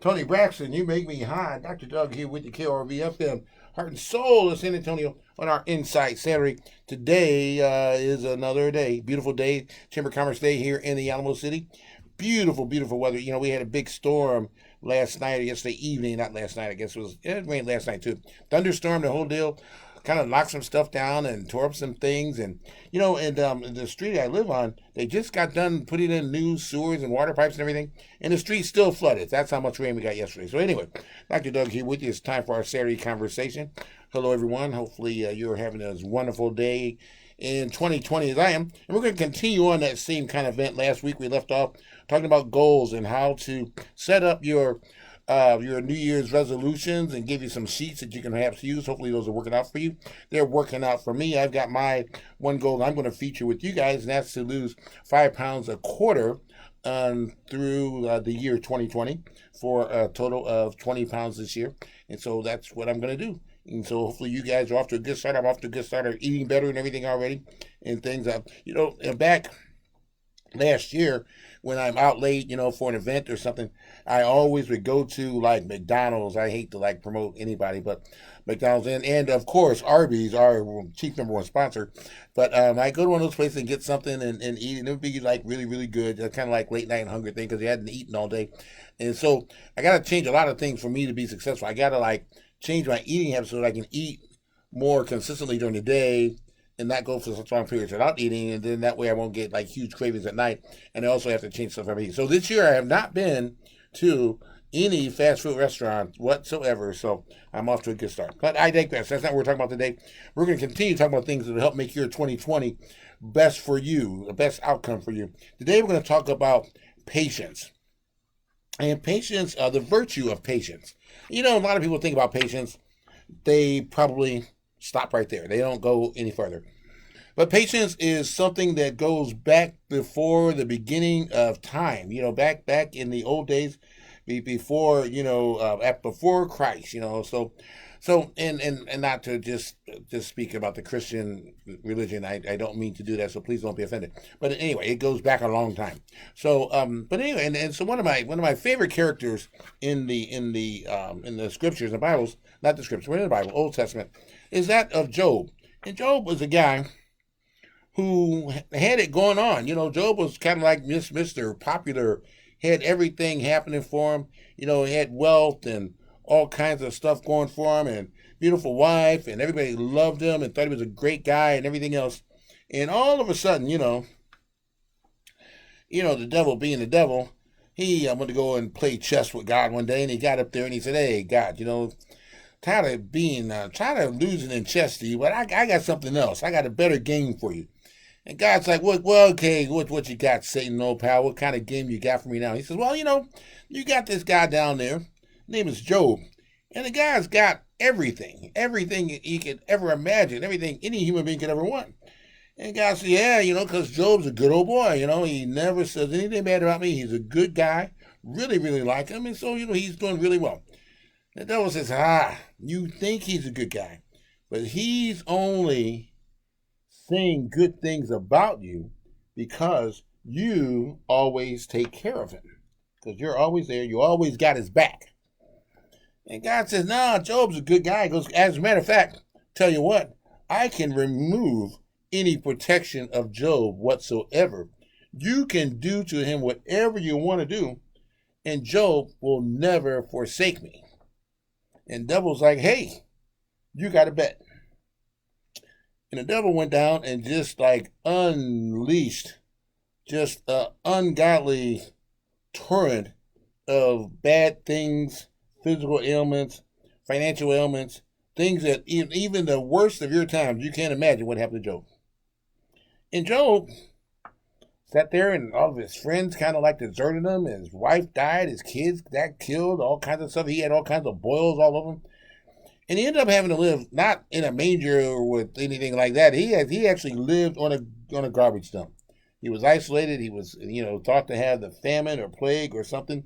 Tony Braxton, you make me high. Dr. Doug here with the KRV FM, Heart and Soul of San Antonio on our Insight Saturday. Today is another day, beautiful day, Chamber of Commerce Day here in the Alamo City. Beautiful, beautiful weather. You know, we had a big storm last night or yesterday evening. Not last night, I guess it rained last night too. Thunderstorm, the whole deal. Kind of knocked some stuff down and tore up some things. And, you know, and the street I live on, they just got done putting in new sewers and water pipes and everything. And the street's still flooded. That's how much rain we got yesterday. So anyway, Dr. Doug here with you. It's time for our Saturday conversation. Hello, everyone. Hopefully you're having a wonderful day in 2020 as I am. And we're going to continue on that same kind of event. Last week we left off talking about goals and how to set up your New Year's resolutions and give you some sheets that you can perhaps use. Hopefully those are working out for you. They're working out for me. I've got my one goal I'm going to feature with you guys, and that's to lose 5 pounds a quarter through the year 2020 for a total of 20 pounds this year. And so that's what I'm going to do. And so hopefully you guys are off to a good start. I'm off to a good start of eating better and everything already. And things, back last year when I'm out late, for an event or something, I always would go to like McDonald's. I hate to like promote anybody, but McDonald's and of course Arby's, our chief number one sponsor. But I go to one of those places and get something and eat, and it would be like really, really good. Kind of like late night hunger thing because you hadn't eaten all day. And so I got to change a lot of things for me to be successful. I got to like change my eating habits so that I can eat more consistently during the day and not go for such long periods without eating, and then that way I won't get like huge cravings at night. And I also have to change stuff every day. So this year I have not been to any fast food restaurant whatsoever, so I'm off to a good start. But I digress. That's not what we're talking about today. We're going to continue talking about things that will help make your 2020 best for you, the best outcome for you. Today we're going to talk about patience. And patience, the virtue of patience. A lot of people think about patience. They probably stop right there. They don't go any further. But patience is something that goes back before the beginning of time. Back in the old days, before before Christ. And not to just speak about the Christian religion. I don't mean to do that, so please don't be offended. But anyway, it goes back a long time. So but anyway, and so one of my favorite characters in the scriptures, the Bibles, not the scriptures, but in the Bible, Old Testament, is that of Job. And Job was a guy who had it going on. Job was kind of like Mr. Popular, had everything happening for him. He had wealth and all kinds of stuff going for him, and beautiful wife, and everybody loved him and thought he was a great guy and everything else. And all of a sudden, the devil being the devil, he went to go and play chess with God one day, and he got up there and he said, "Hey, God, tired of losing in chess to you, but I got something else. I got a better game for you." And God's like, well, okay, what you got, Satan, old pal? What kind of game you got for me now? He says, well, you got this guy down there. His name is Job. And the guy's got everything he could ever imagine, everything any human being could ever want. And God said, yeah, because Job's a good old boy. He never says anything bad about me. He's a good guy. Really, really like him. And so, he's doing really well. The devil says, you think he's a good guy, but he's only saying good things about you because you always take care of him. Because you're always there. You always got his back. And God says, no, Job's a good guy. He goes, as a matter of fact, tell you what, I can remove any protection of Job whatsoever. You can do to him whatever you want to do, and Job will never forsake me. And devil's like, hey, you got to bet. And the devil went down and just like unleashed just an ungodly torrent of bad things, physical ailments, financial ailments, things that even the worst of your times, you can't imagine what happened to Job. And Job sat there, and all of his friends kind of like deserted him. His wife died, his kids got killed, all kinds of stuff. He had all kinds of boils all over him. And he ended up having to live not in a manger or with anything like that. He actually lived on a garbage dump. He was isolated. He was thought to have the famine or plague or something,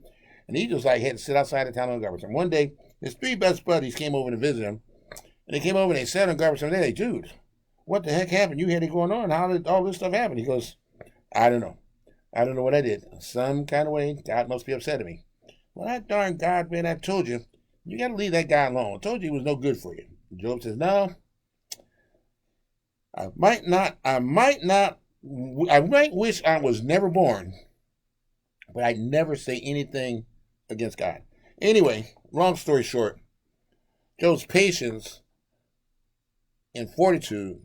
and he just like had to sit outside the town on a garbage dump. One day, his three best buddies came over to visit him, and they came over and they sat on a garbage dump. And they're like, "Dude, what the heck happened? You had it going on. How did all this stuff happen?" He goes, "I don't know. I don't know what I did. Some kind of way, God must be upset at me." Well, that darn God, man, I told you. You got to leave that guy alone. I told you he was no good for you. Job says, "No, I might not. I might wish I was never born, but I never say anything against God." Anyway, long story short, Job's patience and fortitude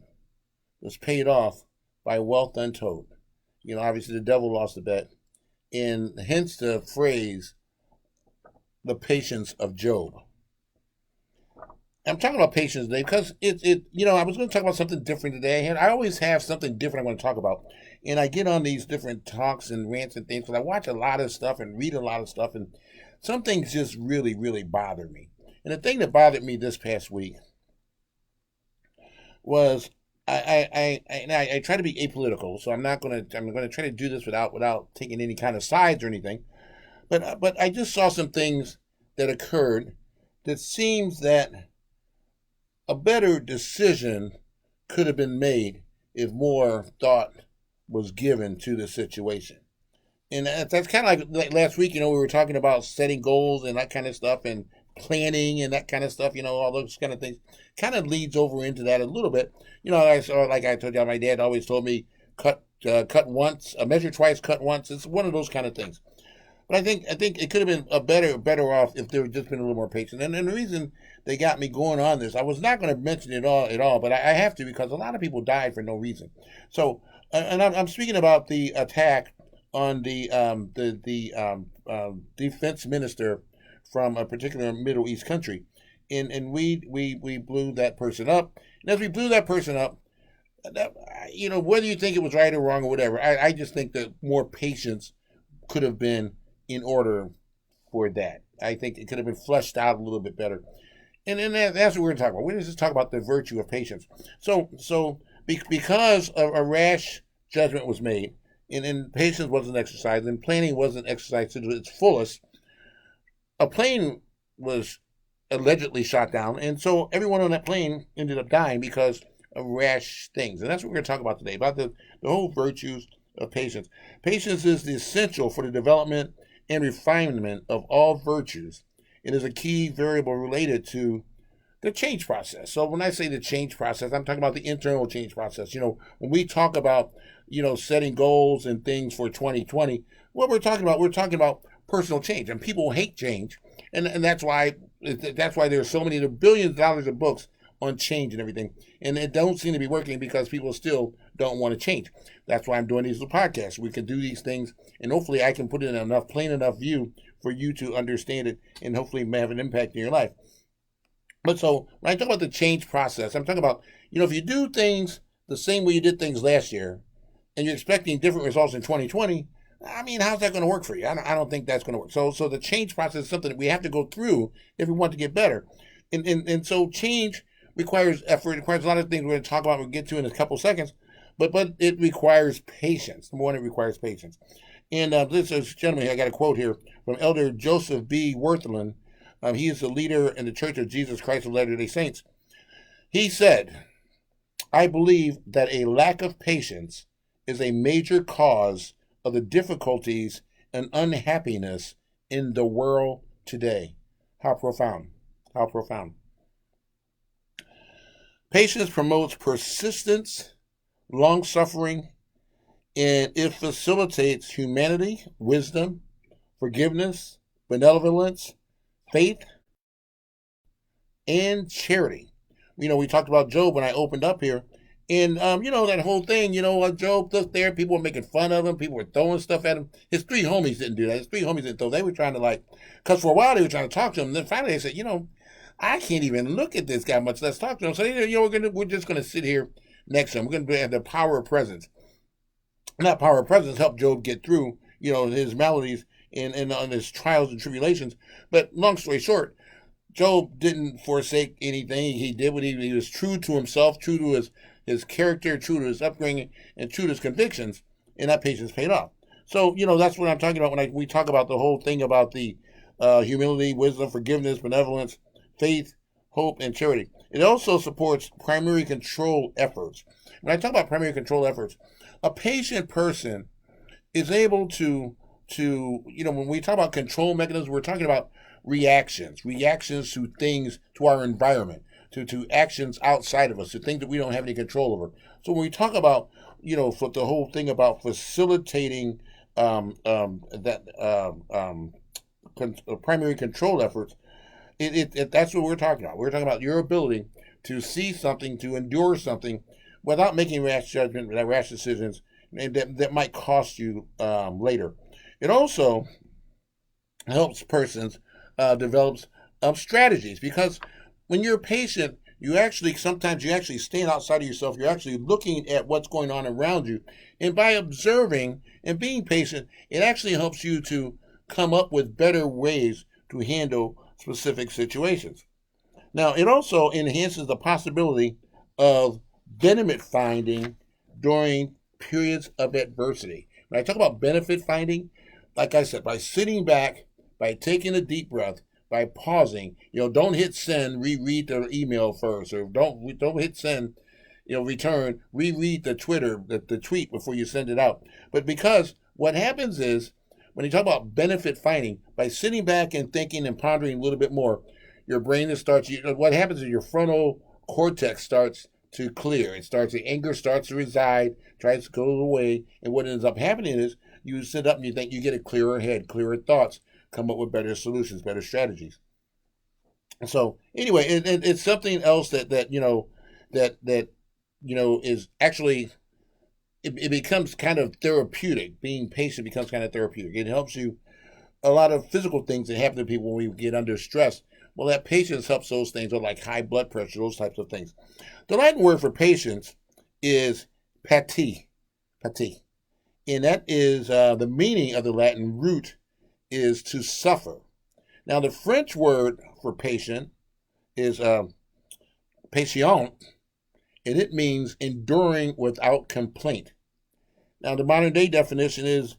was paid off by wealth untold. Obviously the devil lost the bet, and hence the phrase, the patience of Job. I'm talking about patience today because I was going to talk about something different today. And I always have something different I want to talk about. And I get on these different talks and rants and things because I watch a lot of stuff and read a lot of stuff. And some things just really, really bother me. And the thing that bothered me this past week was I try to be apolitical. So I'm going to try to do this without taking any kind of sides or anything. But I just saw some things that occurred that seems that a better decision could have been made if more thought was given to the situation. And that's kind of like last week, we were talking about setting goals and that kind of stuff and planning and that kind of stuff, all those kind of things. Kind of leads over into that a little bit. Like I told you, my dad always told me, cut once, measure twice, cut once. It's one of those kind of things. But I think it could have been better off if there had just been a little more patience. And the reason they got me going on this, I was not going to mention it at all, but I have to because a lot of people died for no reason. So, and I'm speaking about the attack on the defense minister from a particular Middle East country, and we blew that person up. And as we blew that person up, whether you think it was right or wrong or whatever, I just think that more patience could have been in order for that. I think it could have been fleshed out a little bit better. And then that's what we're going to talk about. We're going to just talk about the virtue of patience. So because a rash judgment was made, and patience wasn't exercised, and planning wasn't exercised to its fullest, a plane was allegedly shot down, and so everyone on that plane ended up dying because of rash things. And that's what we're going to talk about today, about the whole virtues of patience. Patience is the essential for the development and refinement of all virtues. It is a key variable related to the change process. So when I say the change process, I'm talking about the internal change process. When we talk about, setting goals and things for 2020, what we're talking about personal change. And people hate change. And that's why there's so many, billions of dollars of books on change and everything. And it don't seem to be working because people still don't want to change. That's why I'm doing these podcasts. We can do these things, and hopefully I can put it in plain enough view for you to understand it and hopefully have an impact in your life. But so when I talk about the change process, I'm talking about, if you do things the same way you did things last year and you're expecting different results in 2020, how's that going to work for you? I don't think that's going to work. So the change process is something that we have to go through if we want to get better. And so change requires effort. It requires a lot of things we're going to talk about. We'll get to in a couple seconds. But it requires patience. Number one, it requires patience. And this gentleman, I got a quote here from Elder Joseph B. Worthland. He is the leader in the Church of Jesus Christ of Latter-day Saints. He said, "I believe that a lack of patience is a major cause of the difficulties and unhappiness in the world today." How profound. How profound. Patience promotes persistence, long-suffering, and it facilitates humanity, wisdom, forgiveness, benevolence, faith, and charity. We talked about Job when I opened up here, And that whole thing, Job looked there, people were making fun of him, people were throwing stuff at him. His three homies didn't do that. His three homies didn't throw. They were trying to because for a while they were trying to talk to him. And then finally they said, I can't even look at this guy much less talk to him. So we're just gonna sit here next to him. We're gonna have the power of presence. And that power of presence helped Job get through, his maladies and on his trials and tribulations. But long story short, Job didn't forsake anything. He did what he was true to himself, true to his character, true to his upbringing, and true to his convictions, and that patience paid off. So, that's what I'm talking about when we talk about the whole thing about the humility, wisdom, forgiveness, benevolence, faith, hope, and charity. It also supports primary control efforts. When I talk about primary control efforts, a patient person is able to when we talk about control mechanisms, we're talking about reactions to things, to our environment, to actions outside of us, to things that we don't have any control over. So when we talk about, for the whole thing about facilitating primary control efforts, that's what we're talking about. We're talking about your ability to see something, to endure something, without making rash judgment, rash decisions that might cost you later. It also helps persons develops strategies, because when you're a patient, sometimes you actually stand outside of yourself. You're actually looking at what's going on around you, and by observing and being patient, it actually helps you to come up with better ways to handle specific situations. Now, it also enhances the possibility of benefit finding during periods of adversity. When I talk about benefit finding, like I said, by sitting back, by taking a deep breath, by pausing, don't hit send, reread the email first, or don't hit send, return, reread the tweet before you send it out. But because what happens is, when you talk about benefit finding, by sitting back and thinking and pondering a little bit more, your brain what happens is your frontal cortex starts to clear. The anger starts to reside, tries to go away, and what ends up happening is you sit up and you think, you get a clearer head, clearer thoughts, come up with better solutions, better strategies. So anyway, it's something else that is actually, it becomes kind of therapeutic. Being patient becomes kind of therapeutic. It helps you. A lot of physical things that happen to people when we get under stress, well, that patience helps those things, or like high blood pressure, those types of things. The Latin word for patience is pati, and that is the meaning of the Latin root is to suffer. Now, the French word for patient is patient, and it means enduring without complaint. Now, the modern day definition is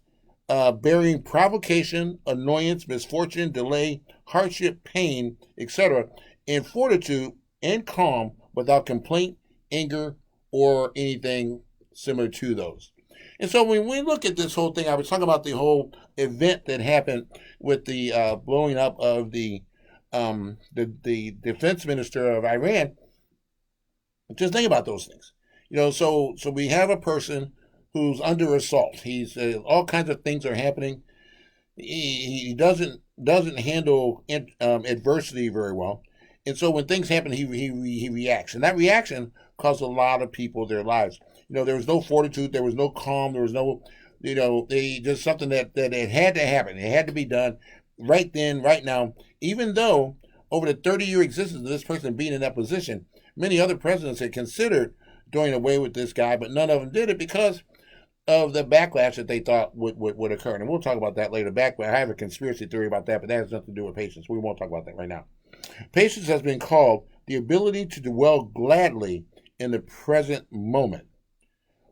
bearing provocation, annoyance, misfortune, delay, hardship, pain, etc., and fortitude and calm without complaint, anger, or anything similar to those. And so when we look at this whole thing, I was talking about the whole event that happened with the blowing up of the defense minister of Iran. Just think about those things. So we have a person who's under assault. He's all kinds of things are happening. He doesn't handle adversity very well, and so when things happen, he reacts, and that reaction costs a lot of people their lives. There was no fortitude, there was no calm, there was no, just something that it had to happen. It had to be done right then, right now. Even though over the 30-year existence of this person being in that position, many other presidents had considered doing away with this guy, but none of them did it because of the backlash that they thought would occur. And we'll talk about that later. I have a conspiracy theory about that, but that has nothing to do with patience. We won't talk about that right now. Patience has been called the ability to dwell gladly in the present moment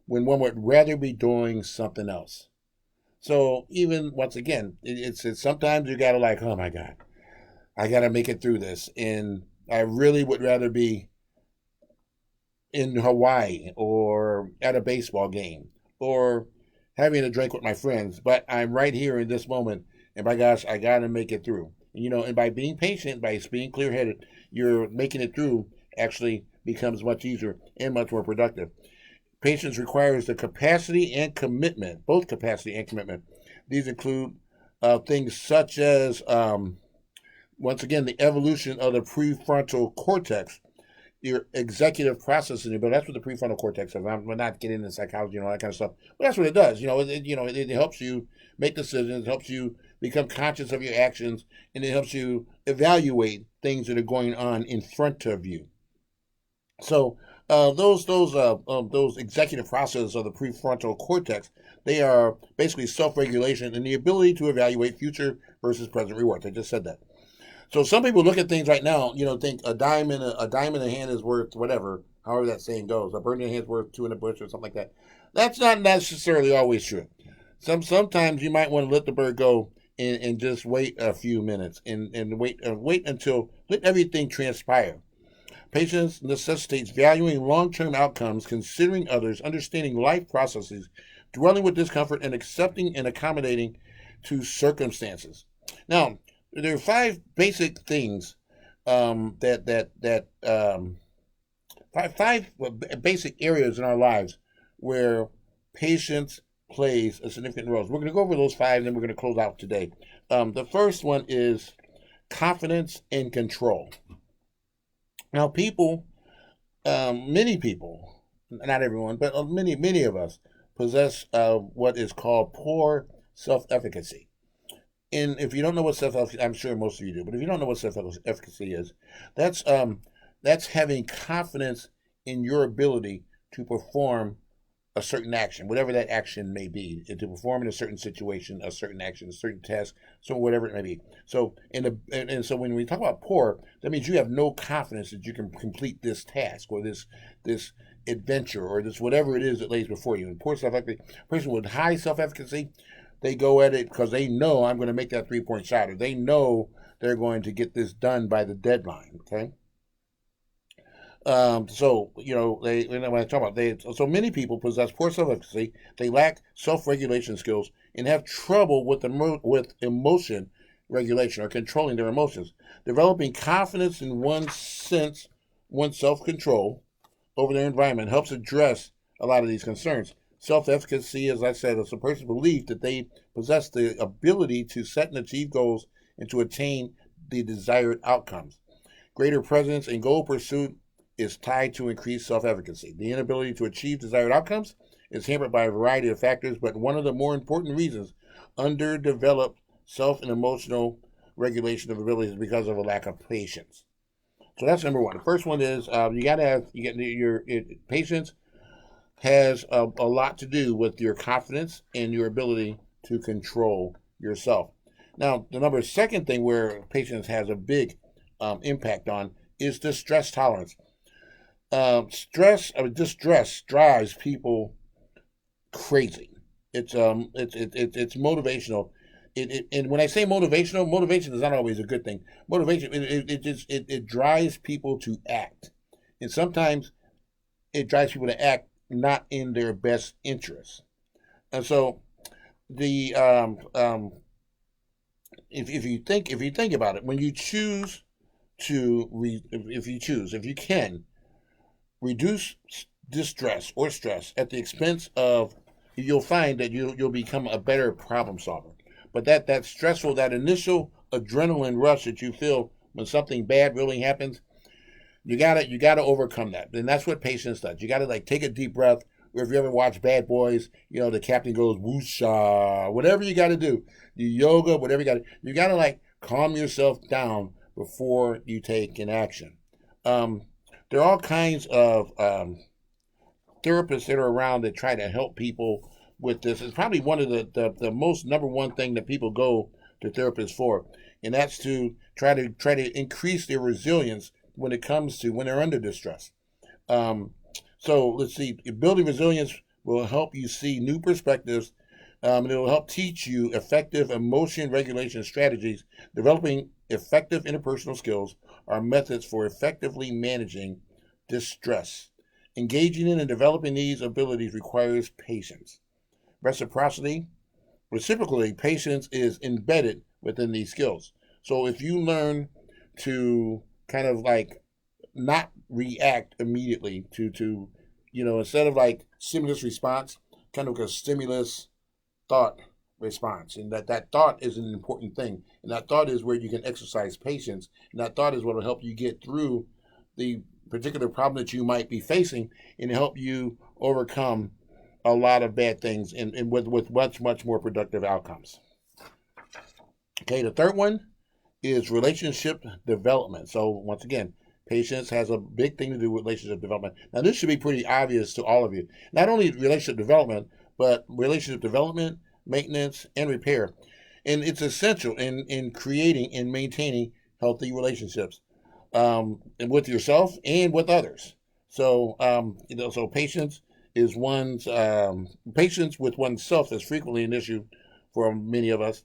when one would rather be doing something else. So even, once again, it's sometimes you got to oh my God, I got to make it through this. And I really would rather be in Hawaii or at a baseball game or having a drink with my friends, but I'm right here in this moment, and my gosh, I got to make it through. And by being patient, by being clear-headed, you're making it through actually becomes much easier and much more productive. Patience requires the capacity and commitment, both capacity and commitment. These include things such as, once again, the evolution of the prefrontal cortex your executive process in your brain. That's what the prefrontal cortex is. We're not getting into psychology and all that kind of stuff, but that's what it does. It helps you make decisions, it helps you become conscious of your actions, and it helps you evaluate things that are going on in front of you. So those executive processes of the prefrontal cortex, they are basically self-regulation and the ability to evaluate future versus present rewards. I just said that. So some people look at things right now, think a dime in a hand is worth whatever, however that saying goes. A bird in a hand is worth two in a bush or something like that. That's not necessarily always true. Sometimes you might want to let the bird go and just wait a few minutes and wait until let everything transpire. Patience necessitates valuing long-term outcomes, considering others, understanding life processes, dwelling with discomfort, and accepting and accommodating to circumstances. Now, there are five basic things five basic areas in our lives where patience plays a significant role. We're going to go over those five, and then we're going to close out today. The first one is confidence and control. Now, many people, not everyone, but many of us possess what is called poor self-efficacy. And if you don't know what self-efficacy, I'm sure most of you do, but if you don't know what self-efficacy is, that's having confidence in your ability to perform a certain action, whatever that action may be, to perform in a certain situation, a certain action, a certain task, so whatever it may be. So so when we talk about poor, that means you have no confidence that you can complete this task or this adventure or this whatever it is that lays before you. And poor self-efficacy, person with high self-efficacy, they go at it because they know I'm going to make that 3-point shot, or they know they're going to get this done by the deadline. Okay. So when I talk about so many people possess poor self-efficacy. They lack self-regulation skills and have trouble with emotion regulation or controlling their emotions. Developing confidence in one's self-control over their environment helps address a lot of these concerns. Self-efficacy, as I said, is a person's belief that they possess the ability to set and achieve goals and to attain the desired outcomes. Greater presence and goal pursuit is tied to increased self-efficacy. The inability to achieve desired outcomes is hampered by a variety of factors, but one of the more important reasons, underdeveloped self and emotional regulation of abilities, is because of a lack of patience. So that's number one. The first one is your patience has a lot to do with your confidence and your ability to control yourself. Now, the second thing where patience has a big impact on is the stress tolerance. Distress drives people crazy. It's motivational. And when I say motivational, motivation is not always a good thing. Motivation it drives people to act, and sometimes it drives people to act not in their best interest. And so the if you think about it, when you choose if you can reduce distress or stress at the expense of, you'll find that you'll become a better problem solver. But that initial adrenaline rush that you feel when something bad really happens, you gotta overcome that. And that's what patience does. You gotta take a deep breath. Or if you ever watch Bad Boys, the captain goes woosha, whatever you gotta do, yoga, whatever you gotta calm yourself down before you take an action. There are all kinds of therapists that are around that try to help people with this. It's probably one of the most number one thing that people go to therapists for, and that's to try to increase their resilience when it comes to when they're under distress. So let's see, building resilience will help you see new perspectives. And it will help teach you effective emotion regulation strategies. Developing effective interpersonal skills are methods for effectively managing distress. Engaging in and developing these abilities requires patience. Reciprocally, patience is embedded within these skills. So if you learn to kind of not react immediately to instead of stimulus response, kind of a stimulus thought response, and that thought is an important thing, and that thought is where you can exercise patience, and that thought is what will help you get through the particular problem that you might be facing and help you overcome a lot of bad things and with much more productive outcomes. Okay, the third one is relationship development. So once again, patience has a big thing to do with relationship development. Now this should be pretty obvious to all of you. Not only relationship development, but relationship development, maintenance, and repair. And it's essential in creating and maintaining healthy relationships and with yourself and with others. So so patience is patience with oneself is frequently an issue for many of us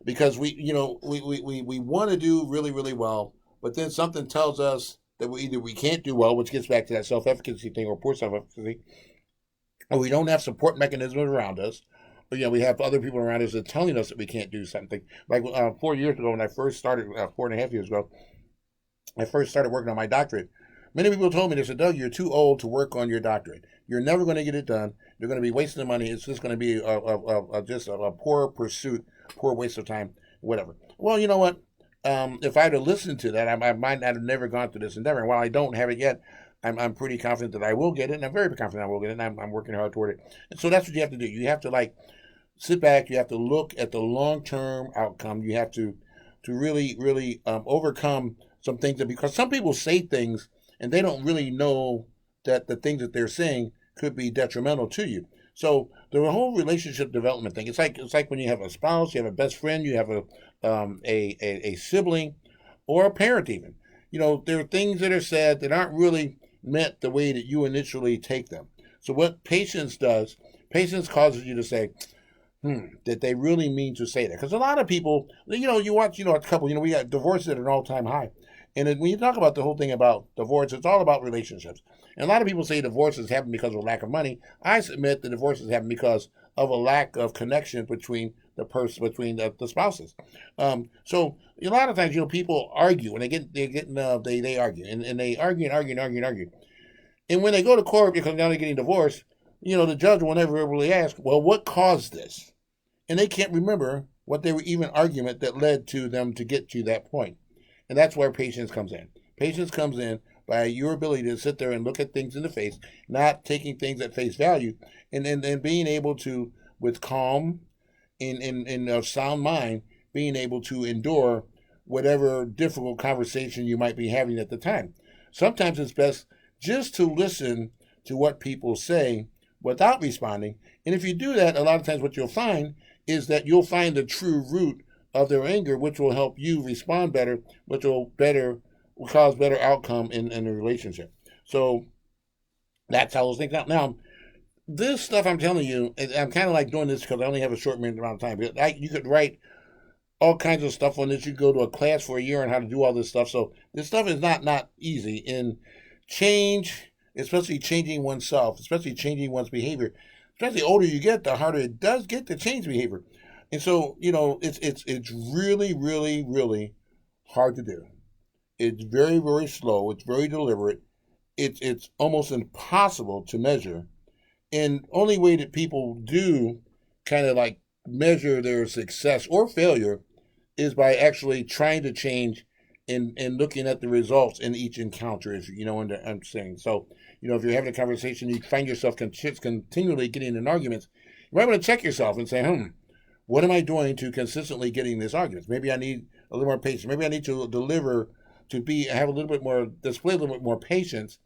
because we want to do really well, but then something tells us that we can't do well, which gets back to that self-efficacy thing or poor self-efficacy, or we don't have support mechanisms around us. But we have other people around us that are telling us that we can't do something. Like 4 years ago, when I first started, 4.5 years ago, I first started working on my doctorate. Many people told me, they said, Doug, you're too old to work on your doctorate. You're never going to get it done. You're going to be wasting the money. It's just going to be just a poor pursuit, poor waste of time, whatever. Well, you know what? If I'd have listened to that, I might not have never gone through this endeavor. And while I don't have it yet, I'm pretty confident that I will get it, and I'm very confident I will get it, and I'm working hard toward it. And so that's what you have to do. You have to sit back. You have to look at the long-term outcome. You have to really overcome some things because some people say things and they don't really know that the things that they're saying could be detrimental to you. So the whole relationship development thing, it's like when you have a spouse, you have a best friend, you have a sibling, or a parent even. There are things that are said that aren't really meant the way that you initially take them. So what patience does, patience causes you to say, that they really mean to say that. Because a lot of people, you watch, a couple, we got divorces at an all-time high. And when you talk about the whole thing about divorce, it's all about relationships. And a lot of people say divorces happen because of a lack of money. I submit that divorces happen because of a lack of connection between the spouses. So a lot of times, people argue and they argue and they argue. And when they go to court because now they're getting divorced, the judge will never really ask, well, what caused this? And they can't remember what they were even argument that led to them to get to that point. And that's where patience comes in. Patience comes in by your ability to sit there and look at things in the face, not taking things at face value, and then being able to, with calm in a sound mind, being able to endure whatever difficult conversation you might be having at the time. Sometimes it's best just to listen to what people say without responding. And if you do that, a lot of times what you'll find is that you'll find the true root of their anger, which will help you respond better, which will cause better outcome in a relationship. So that's how those things out. Now, this stuff I'm telling you, I'm kind of like doing this because I only have a short amount of time. You could write all kinds of stuff on this. You go to a class for a year on how to do all this stuff. So this stuff is not easy. And change, especially changing oneself, especially changing one's behavior, especially the older you get, the harder it does get to change behavior. And so, it's really hard to do. It's very slow. It's very deliberate. It's almost impossible to measure. And only way that people do kind of measure their success or failure is by actually trying to change and looking at the results in each encounter, if you know what I'm saying. So, if you're having a conversation, you find yourself continually getting in arguments, you might want to check yourself and say, what am I doing to consistently getting these arguments? Maybe I need a little more patience. Maybe I need to have a little bit more, display a little bit more patience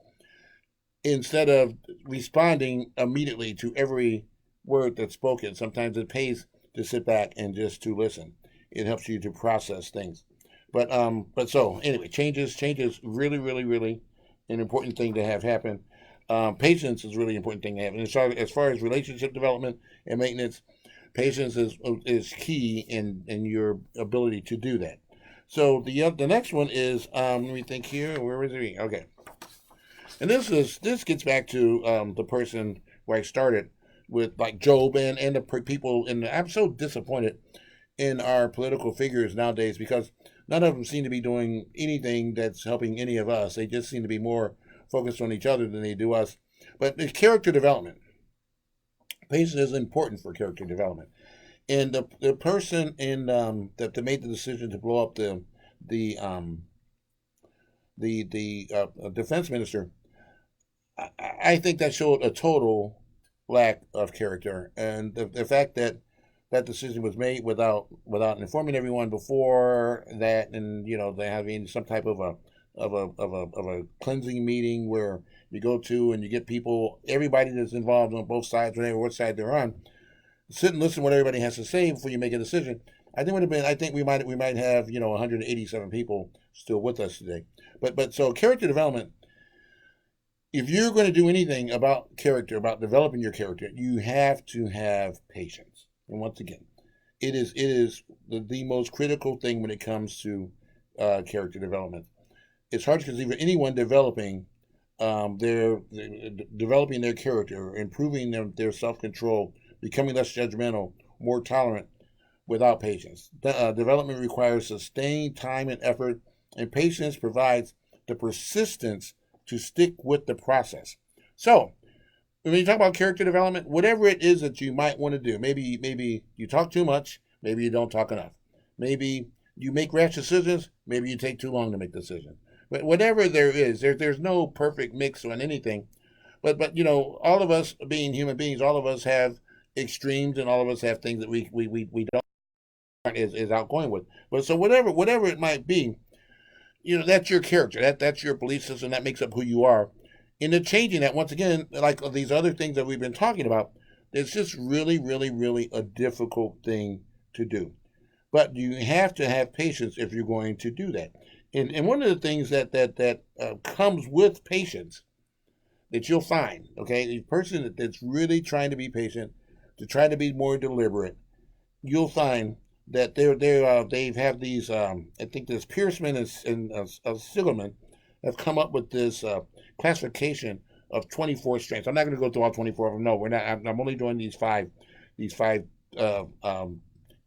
instead of responding immediately to every word that's spoken. Sometimes it pays to sit back and just to listen. It helps you to process things. But so anyway, change is really an important thing to have happen. Patience is really important thing to have. And as far as relationship development and maintenance, patience is key in your ability to do that. So the next one is let me think here. Where is it? Okay, and this gets back to the person where I started with, like Job and the people. And I'm so disappointed in our political figures nowadays because none of them seem to be doing anything that's helping any of us. They just seem to be more focused on each other than they do us. But the character development. Patience is important for character development. And the person that made the decision to blow up the the defense minister, I think that showed a total lack of character, and the fact that that decision was made without informing everyone before that, and they having some type of a cleansing meeting where you go to and you get people, everybody that's involved on both sides, whatever what side they're on, sit and listen to what everybody has to say before you make a decision. I think would have been. I think we might have 187 people still with us today. But so character development. If you're going to do anything about character, about developing your character, you have to have patience. And once again, it is the most critical thing when it comes to character development. It's hard to conceive of anyone developing their character, improving their self control, becoming less judgmental, more tolerant without patience. Development requires sustained time and effort, and patience provides the persistence to stick with the process. So, when you talk about character development, whatever it is that you might want to do, maybe you talk too much, maybe you don't talk enough, maybe you make rash decisions, maybe you take too long to make decisions. But whatever there is, there's no perfect mix on anything. But all of us being human beings, all of us have extremes, and all of us have things that we don't is outgoing with. But so whatever it might be, that's your character. That's your belief system. That makes up who you are. And the changing that, once again, like these other things that we've been talking about, it's just really, really, really a difficult thing to do. But you have to have patience if you're going to do that. And one of the things that comes with patience that you'll find, okay, a person that's really trying to be patient, to try to be more deliberate, you'll find that they have these. I think this Pearsman and Silverman have come up with this classification of 24 strengths. I'm not going to go through all 24 of them. No, we're not. I'm only doing these five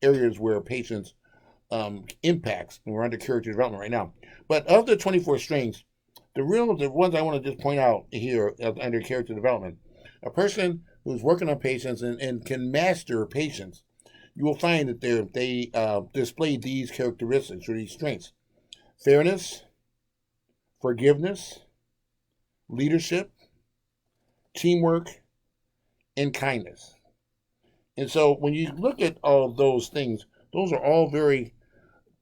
areas where patience impacts, and we're under character development right now. But of the 24 strengths, the ones I want to just point out here under character development, a person who's working on patience and can master patience, you will find that they display these characteristics or these strengths: fairness, forgiveness, leadership, teamwork, and kindness. And so when you look at all of those things, those are all very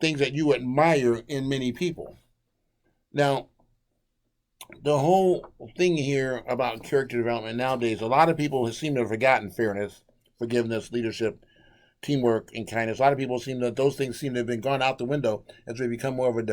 things that you admire in many people. Now, the whole thing here about character development nowadays, a lot of people seem to have forgotten fairness, forgiveness, leadership, teamwork, and kindness. A lot of people those things seem to have been gone out the window as we become more of a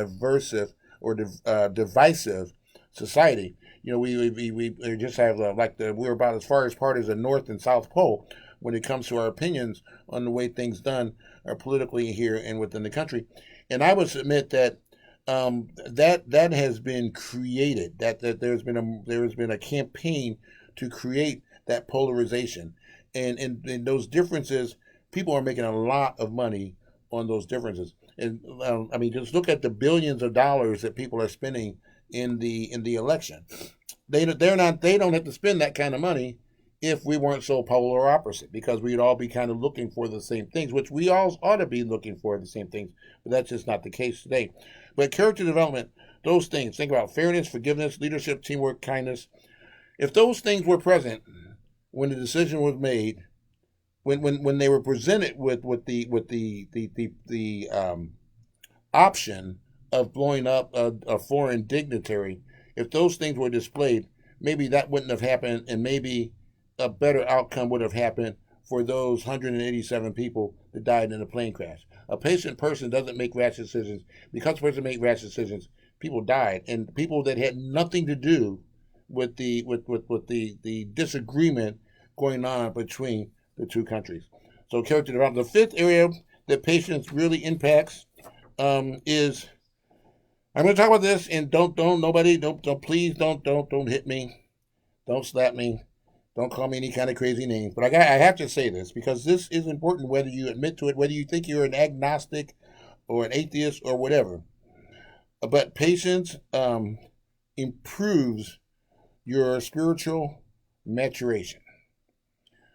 divisive society. We just have we're about as far apart as the North and South Pole when it comes to our opinions on the way things done are politically here and within the country. And I would submit that that has been created. That there has been a campaign to create that polarization, and those differences. People are making a lot of money on those differences, and just look at the billions of dollars that people are spending in the election. They don't have to spend that kind of money if we weren't so polar opposite, because we'd all be kind of looking for the same things, which we all ought to be looking for the same things, but that's just not the case today. But character development, those things, think about fairness, forgiveness, leadership, teamwork, kindness. If those things were present when the decision was made, when they were presented with the option of blowing up a foreign dignitary, if those things were displayed, maybe that wouldn't have happened, and maybe a better outcome would have happened for those 187 people that died in a plane crash. A patient person doesn't make rash decisions. Because a person makes rash decisions, people died, and people that had nothing to do with the disagreement going on between the two countries. So character development. The fifth area that patience really impacts is, I'm going to talk about this, and don't please don't hit me, don't slap me, don't call me any kind of crazy names. But I have to say this because this is important, whether you admit to it, whether you think you're an agnostic or an atheist or whatever. But patience improves your spiritual maturation.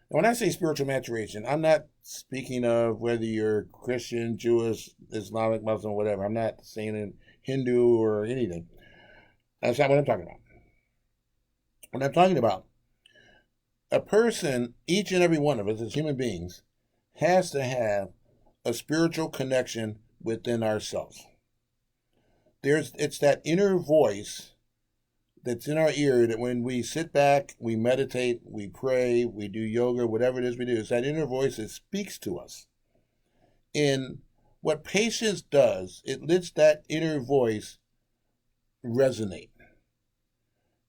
When I say spiritual maturation, I'm not speaking of whether you're Christian, Jewish, Islamic, Muslim, whatever. I'm not saying Hindu or anything. That's not what I'm talking about. What I'm talking about, a person, each and every one of us as human beings, has to have a spiritual connection within ourselves. It's that inner voice that's in our ear that when we sit back, we meditate, we pray, we do yoga, whatever it is we do, it's that inner voice that speaks to us. And what patience does, it lets that inner voice resonate.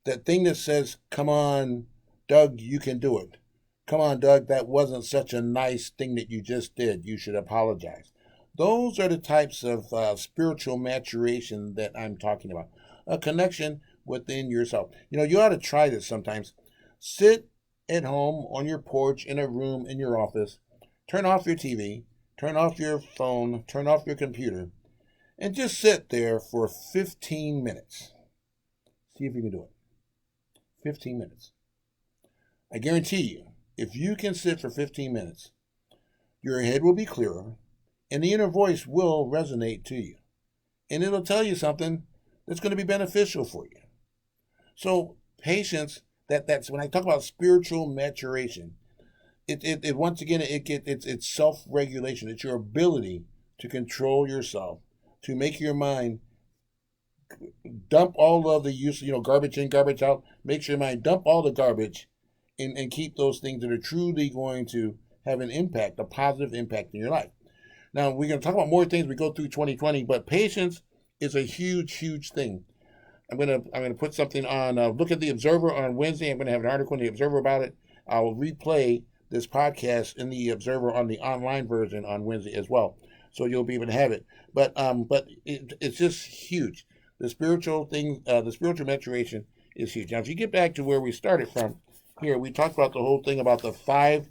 That thing that says, come on, Doug, you can do it. Come on, Doug, that wasn't such a nice thing that you just did. You should apologize. Those are the types of spiritual maturation that I'm talking about. A connection within yourself. You know, you ought to try this sometimes. Sit at home on your porch, in a room, in your office. Turn off your TV. Turn off your phone. Turn off your computer. And just sit there for 15 minutes. See if you can do it. 15 minutes. I guarantee you, if you can sit for 15 minutes, your head will be clearer and the inner voice will resonate to you. And it'll tell you something that's going to be beneficial for you. So patience, that's when I talk about spiritual maturation, it once again, it's self-regulation. It's your ability to control yourself, to make your mind dump all of the use, garbage in, garbage out. Make your mind dump all the garbage and keep those things that are truly going to have an impact, a positive impact in your life. Now, we're going to talk about more things as we go through 2020, but patience is a huge, huge thing. I'm gonna put something on. Look at the Observer on Wednesday. I'm going to have an article in the Observer about it. I will replay this podcast in the Observer on the online version on Wednesday as well, so you'll be able to have it. But it's just huge. The spiritual thing, the spiritual maturation is huge. Now, if you get back to where we started from, here we talked about the whole thing about the 5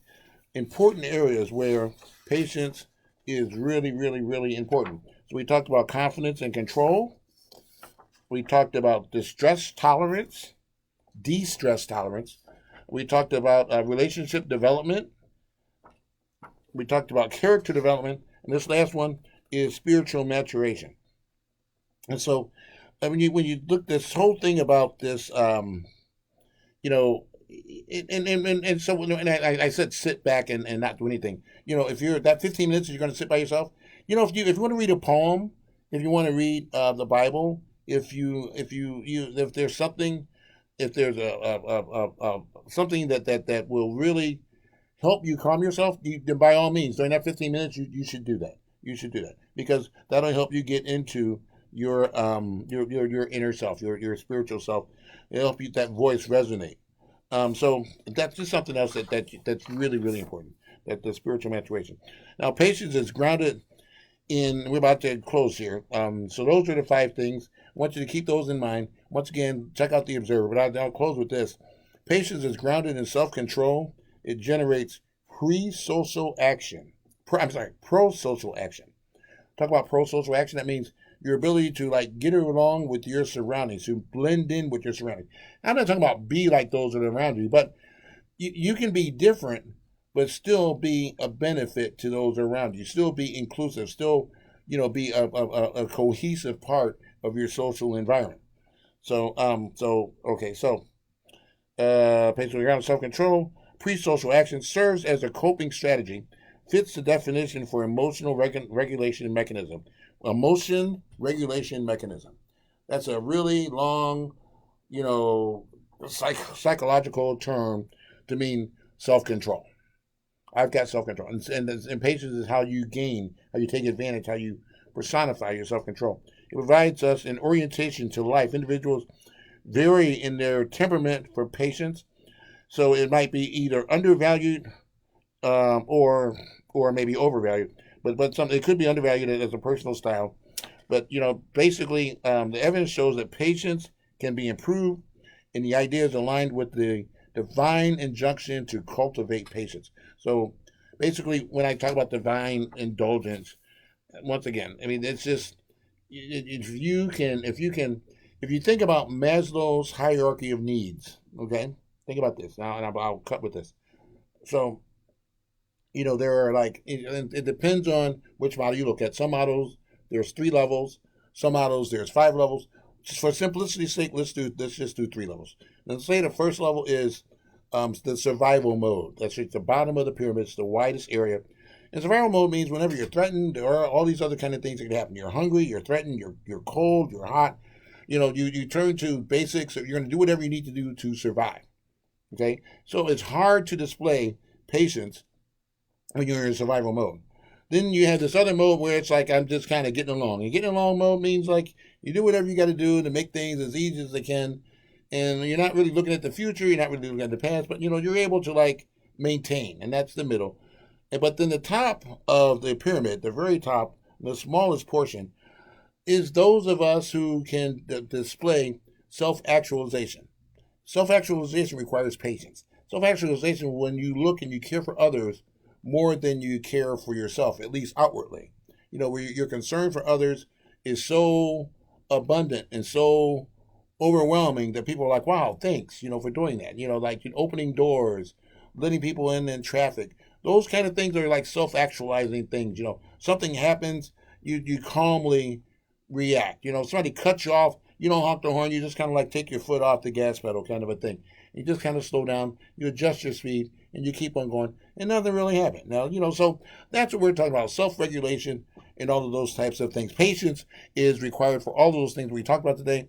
important areas where patience is really, really, really important. So we talked about confidence and control. We talked about de-stress tolerance. We talked about relationship development. We talked about character development. And this last one is spiritual maturation. And so when you look this whole thing about this, and I said sit back and not do anything. If you're that 15 minutes, you're going to sit by yourself. If you want to read a poem, if you want to read the Bible, if there's something, if there's a something that will really help you calm yourself, then by all means, during that 15 minutes, you should do that. You should do that because that'll help you get into your inner self, your spiritual self. It'll help you that voice resonate. So that's just something else that's really, really important. That the spiritual maturation. Now, patience is grounded in. We're about to close here. So those are the 5 things. I want you to keep those in mind. Once again, check out the Observer. But I'll close with this. Patience is grounded in self-control. It generates pro-social action. Talk about pro-social action. That means your ability to get along with your surroundings, to blend in with your surroundings. I'm not talking about be like those that are around you, but you can be different, but still be a benefit to those around you. Still be inclusive. Still, be a cohesive part of your social environment. So, patience around self-control, pre-social action serves as a coping strategy, fits the definition for emotional regulation mechanism. Emotion regulation mechanism. That's a really long, psychological term to mean self-control. I've got self-control. And patience is how you take advantage, how you personify your self-control. It provides us an orientation to life. Individuals vary in their temperament for patience. So it might be either undervalued or maybe overvalued. But it could be undervalued as a personal style. But, basically, the evidence shows that patience can be improved, and the idea is aligned with the divine injunction to cultivate patience. So basically, when I talk about divine indulgence, once again, I mean, it's just, if you think about Maslow's hierarchy of needs, okay? Think about this now, and I'll cut with this. So, there are it depends on which model you look at. Some models, there's 3 levels. Some models, there's 5 levels. Just for simplicity's sake, let's just do 3 levels. Let's say the first level is the survival mode. That's at the bottom of the pyramid. It's the widest area. And survival mode means whenever you're threatened, there are all these other kind of things that can happen. You're hungry, you're threatened, you're cold, you're hot. You turn to basics. You're going to do whatever you need to do to survive. Okay, so it's hard to display patience when you're in survival mode. Then you have this other mode where it's like I'm just kind of getting along. And getting along mode means like you do whatever you got to do to make things as easy as they can, and you're not really looking at the future. You're not really looking at the past, but you're able to like maintain, and that's the middle. But then the top of the pyramid, the very top, the smallest portion, is those of us who can display self-actualization. Self-actualization requires patience. Self-actualization, when you look and you care for others more than you care for yourself, at least outwardly. Where your concern for others is so abundant and so overwhelming that people are like, wow, thanks, for doing that. Like opening doors, letting people in traffic. Those kind of things are like self-actualizing things. Something happens, you calmly react. Somebody cuts you off, you don't honk the horn, you just kind of like take your foot off the gas pedal kind of a thing. You just kind of slow down, you adjust your speed, and you keep on going, and nothing really happened. Now, so that's what we're talking about, self-regulation and all of those types of things. Patience is required for all of those things we talked about today.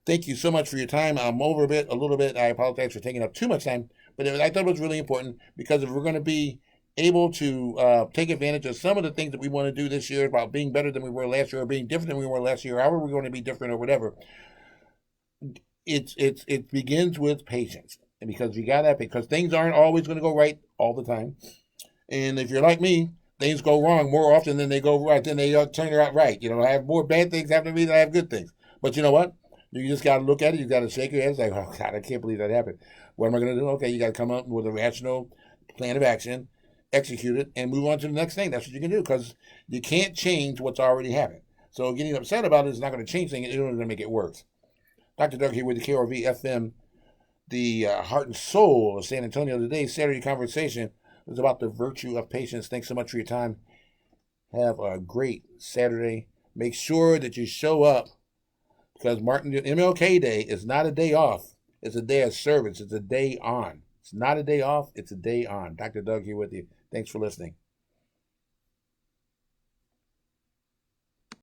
Thank you so much for your time. I'm over a little bit. I apologize for taking up too much time, but I thought it was really important because if we're going to be able to take advantage of some of the things that we want to do this year about being better than we were last year or being different than we were last year, however we're going to be different or whatever, it begins with patience. And because because things aren't always going to go right all the time. And if you're like me, things go wrong more often than they go right, then they turn out right. I have more bad things happen to me than I have good things. But you know what? You just got to look at it. You got to shake your head. It's like, oh, God, I can't believe that happened. What am I going to do? Okay, you got to come up with a rational plan of action, execute it, and move on to the next thing. That's what you can do because you can't change what's already happened. So getting upset about it is not going to change things. It's only going to make it worse. Dr. Doug here with the KRV FM, the heart and soul of San Antonio. Today's Saturday conversation is about the virtue of patience. Thanks so much for your time. Have a great Saturday. Make sure that you show up because MLK Day is not a day off. It's a day of service. It's a day on. It's not a day off. It's a day on. Dr. Doug here with you. Thanks for listening.